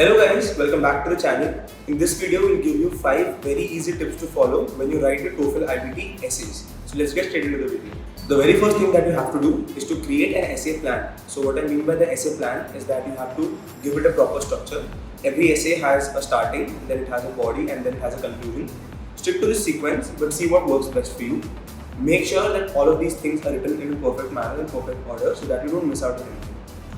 Hello guys, welcome back to the channel. In this video, we'll give you 5 very easy tips to follow when you write your TOEFL iBT essays. So let's get straight into the video. The very first thing that you have to do is to create an essay plan. So what I mean by the essay plan is that you have to give it a proper structure. Every essay has a starting, then it has a body, and then it has a conclusion. Stick to this sequence, but see what works best for you. Make sure that all of these things are written in a perfect manner and perfect order so that you don't miss out on anything.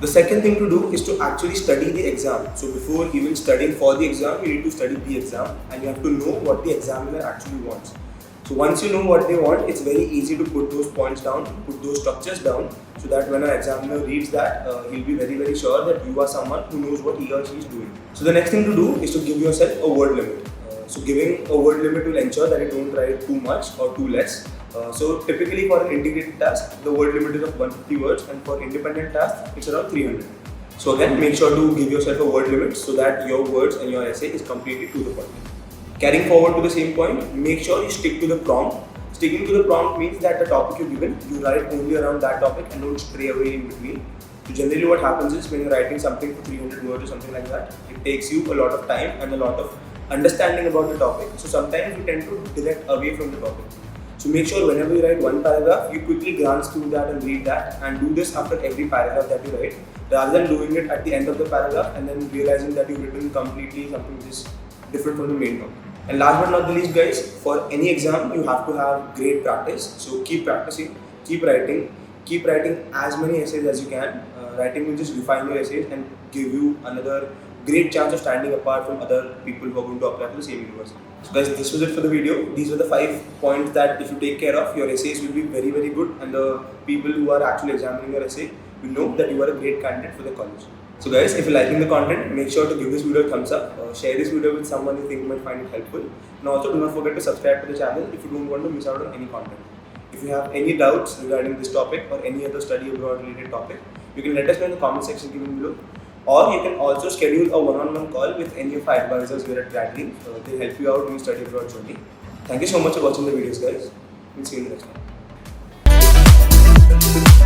The second thing to do is to actually study the exam. So before even studying for the exam, you need to study the exam and you have to know what the examiner actually wants. So once you know what they want, it's very easy to put those points down, put those structures down, so that when an examiner reads that, he'll be very sure that you are someone who knows what he or she is doing. So the next thing to do is to give yourself a word limit. So giving a word limit will ensure that you don't write too much or too less. So typically for an integrated task, the word limit is of 150 words, and for independent tasks, it's around 300. So again, make sure to give yourself a word limit so that your words and your essay is completely to the point. Carrying forward to the same point, make sure you stick to the prompt. Sticking to the prompt means that the topic you're given, you write only around that topic and don't stray away in between. So generally what happens is when you're writing something for 300 words or something like that, it takes you a lot of time and a lot of understanding about the topic. So sometimes you tend to direct away from the topic. So make sure whenever you write one paragraph, you quickly glance through that and read that, and do this after every paragraph that you write, rather than doing it at the end of the paragraph and then realizing that you've written completely something which is different from the main topic. And last but not the least guys, for any exam, you have to have great practice. So keep practicing, keep writing as many essays as you can. Writing will just refine your essays and give you another great chance of standing apart from other people who are going to apply for the same university. So guys, this was it for the video. These were the 5 points that if you take care of, your essays will be very good, and the people who are actually examining your essay will know that you are a great candidate for the college. So guys, if you're liking the content, make sure to give this video a thumbs up, share this video with someone you think might find it helpful, and also do not forget to subscribe to the channel if you don't want to miss out on any content. If you have any doubts regarding this topic or any other study abroad related topic, you can let us know in the comment section given below. Or you can also schedule a one-on-one call with any of our advisors here at Grad-Dreams. They'll help you out in your study abroad journey. Thank you so much for watching the videos guys. We'll see you in the next one.